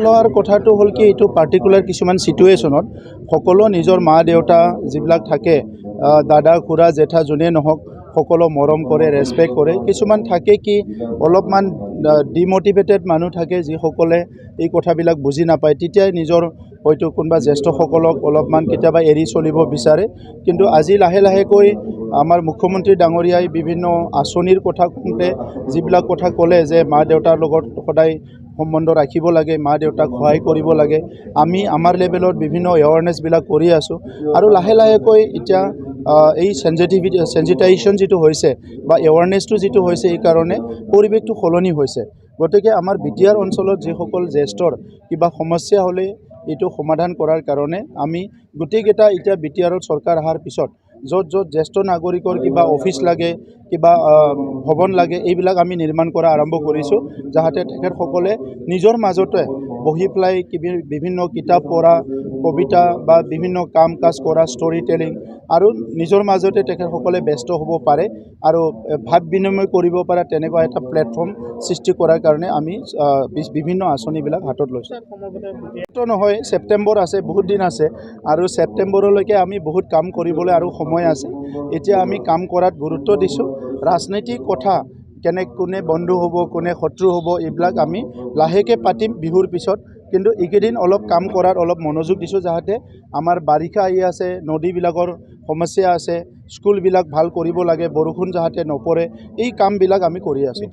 লোৱাৰ কথাটো হ'ল কি এইটো পাৰ্টিকুলাৰ কিছুমান চিটুৱেশ্যনত সকলো নিজৰ মা দেউতা যিবিলাক থাকে দাদা খুৰা জেঠা যোনে নহওক সকলো মৰম কৰে ৰেছপেক্ট কৰে। কিছুমান থাকে কি অলপমান ডিমটিভেটেড মানুহ থাকে যিসকলে এই কথাবিলাক বুজি নাপায়, তেতিয়াই নিজৰ হয়তো কোনোবা জ্যেষ্ঠসকলক অলপমান কেতিয়াবা এৰি চলিব বিচাৰে। কিন্তু আজি লাহে লাহেকৈ আমাৰ মুখ্যমন্ত্ৰী ডাঙৰীয়াই বিভিন্ন আঁচনিৰ কথা কওঁতে যিবিলাক কথা ক'লে যে মা দেউতাৰ লগত সদায় সম্বন্ধ ৰাখিব লাগে, মা দেউতাক সহায় কৰিব লাগে, আমি আমাৰ লেভেলত বিভিন্ন এৱাৰনেছবিলাক কৰি আছোঁ। আৰু লাহে লাহেকৈ এতিয়া এই চেঞ্জিটাইজেশ্যন যিটো হৈছে বা এৱাৰনেছটো যিটো হৈছে এইকাৰণে পৰিৱেশটো সলনি হৈছে। গতিকে আমাৰ বিটিআৰ অঞ্চলত যিসকল জ্যেষ্ঠৰ কিবা সমস্যা হ'লে এইটো সমাধান কৰাৰ কাৰণে আমি গোটেইকেইটা এতিয়া বিটিআৰত চৰকাৰ অহাৰ পিছত য'ত য'ত জ্যেষ্ঠ নাগৰিকৰ কিবা অফিচ লাগে, কিবা ভৱন লাগে, এইবিলাক আমি নিৰ্মাণ কৰা আৰম্ভ কৰিছোঁ, যাতে তেখেতসকলে নিজৰ মাজতে বহি পেলাই বিভিন্ন কিতাপ পঢ়া, কবিতা বা বিভিন্ন কাম কাজ কৰা, ষ্টৰি টেলিং আৰু নিজৰ মাজতে তেখেতসকলে ব্যস্ত হ'ব পাৰে আৰু ভাৱ বিনিময় কৰিব পাৰে তেনেকুৱা এটা প্লেটফৰ্ম সৃষ্টি কৰাৰ কাৰণে আমি বিভিন্ন আঁচনিবিলাক হাতত লৈছোঁ। নহয়, ছেপ্টেম্বৰ আছে, বহুত দিন আছে আৰু ছেপ্টেম্বৰলৈকে আমি বহুত কাম কৰিবলৈ আৰু সময় আছে। এতিয়া আমি কাম কৰাত গুৰুত্ব দিছোঁ। ৰাজনৈতিক কথা কোনে বন্ধু হ'ব, কোনে শত্ৰু হ'ব, এইবিলাক আমি লাহেকৈ পাতিম বিহুৰ পিছত। কিন্তু এইকেইদিন অলপ কাম কৰাত অলপ মনোযোগ দিছোঁ, যাতে আমাৰ বাৰিষা আহি আছে, নদীবিলাকৰ সমস্যা আছে, স্কুলবিলাক ভাল কৰিব লাগে, বৰষুণ যাতে নপৰে, এই কামবিলাক আমি কৰি আছোঁ।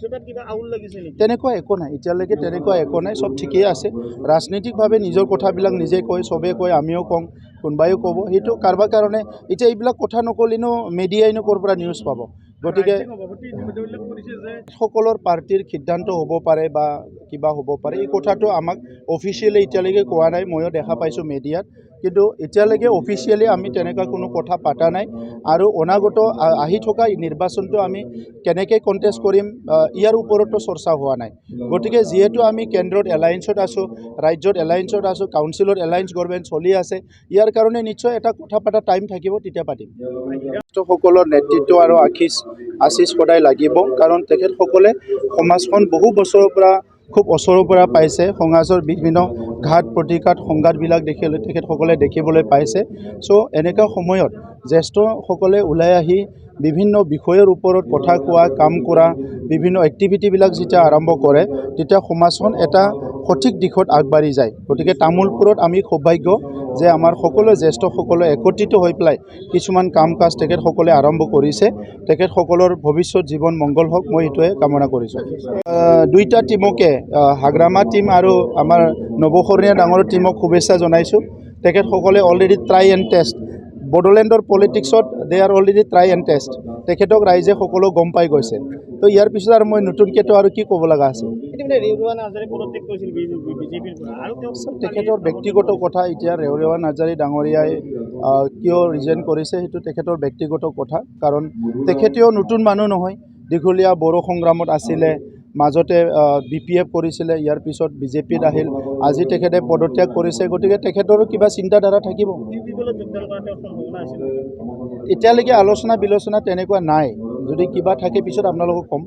তেনেকুৱা একো নাই, এতিয়ালৈকে তেনেকুৱা একো নাই, চব ঠিকেই আছে। ৰাজনৈতিকভাৱে নিজৰ কথাবিলাক নিজে কয়, চবেই কয়, আমিও কওঁ, কোনোবাইও ক'ব, সেইটো কাৰোবাৰ কাৰণে। এতিয়া এইবিলাক কথা নক'লেনো মিডিয়াইনো ক'ৰ পৰা নিউজ পাব। গতিকে সকলৰ পাৰ্টিৰ সিদ্ধান্ত হ'ব পাৰে বা কিবা হ'ব পাৰে, এই কথাটো আমাক অফিচিয়েলি এতিয়ালৈকে কোৱা নাই। ময়ো দেখা পাইছোঁ মিডিয়াত, কিন্তু এতিয়ালৈকে অফিচিয়েলি আমি তেনেকুৱা কোনো কথা পতা নাই। আৰু অনাগত আহি থকা নিৰ্বাচনটো আমি কেনেকৈ কণ্টেষ্ট কৰিম ইয়াৰ ওপৰতো চৰ্চা হোৱা নাই। গতিকে যিহেতু আমি কেন্দ্ৰত এলায়েন্সত আছোঁ, ৰাজ্যত এলায়েন্সত আছোঁ, কাউন্সিলত এলায়েন্স গভৰ্ণমেণ্ট চলি আছে, ইয়াৰ কাৰণে নিশ্চয় এটা কথা পতা টাইম থাকিব, তেতিয়া পাতিম। সকলৰ নেতৃত্ব আৰু আশীষ সদায় লাগিব, কাৰণ তেখেতসকলে সমাজখন বহু বছৰৰ পৰা খুব ওচৰৰ পৰা পাইছে। সমাজৰ বিভিন্ন ঘাত প্ৰতিঘাত সংঘাতবিলাক তেখেতসকলে দেখিবলৈ পাইছে। চ' এনেকুৱা সময়ত জ্যেষ্ঠসকলে ওলাই আহি বিভিন্ন বিষয়ৰ ওপৰত কথা কোৱা, কাম কৰা, বিভিন্ন এক্টিভিটিবিলাক যেতিয়া আৰম্ভ কৰে, তেতিয়া সমাজখন এটা সঠিক দিশত আগবাঢ়ি যায়। গতিকে তামোলপুৰত আমি সৌভাগ্য যে আমাৰ সকলো জ্যেষ্ঠসকলে একত্ৰিত হৈ পেলাই কিছুমান কাম কাজ তেখেতসকলে আৰম্ভ কৰিছে। তেখেতসকলৰ ভৱিষ্যত জীৱন মংগল হওক, মই এইটোৱে কামনা কৰিছোঁ। দুইটা টিমকে, হাগ্ৰামা টিম আৰু আমাৰ নৱশৰণীয়া ডাঙৰ টিমক শুভেচ্ছা জনাইছোঁ। তেখেতসকলে অলৰেডি ট্ৰাই এণ্ড টেষ্ট, বড়োলেণ্ডৰ পলিটিক্সত they are already try and test, তেখেতক ৰাইজে সকলো গম পাই গৈছে। তো ইয়াৰ পিছত আৰু মই নতুনকৈতো আৰু কি ক'ব লগা আছে। তেখেতৰ ব্যক্তিগত কথা, এতিয়া ৰেওৰেৱা নাৰ্জাৰী ডাঙৰীয়াই কিয় ৰিজাইন কৰিছে সেইটো তেখেতৰ ব্যক্তিগত কথা। কাৰণ তেখেতেও নতুন মানুহ নহয়, দীঘলীয়া বড়ো সংগ্ৰামত আছিলে, মাজতে BPF কৰিছিলে, ইয়াৰ পিছত BJPত আহিল, আজি তেখেতে পদত্যাগ কৰিছে। গতিকে তেখেতৰো কিবা চিন্তাধাৰা থাকিব। এতিয়ালৈকে আলোচনা বিলোচনা তেনেকুৱা নাই, যদি কিবা থাকে পিছত আপোনালোকক ক'ম।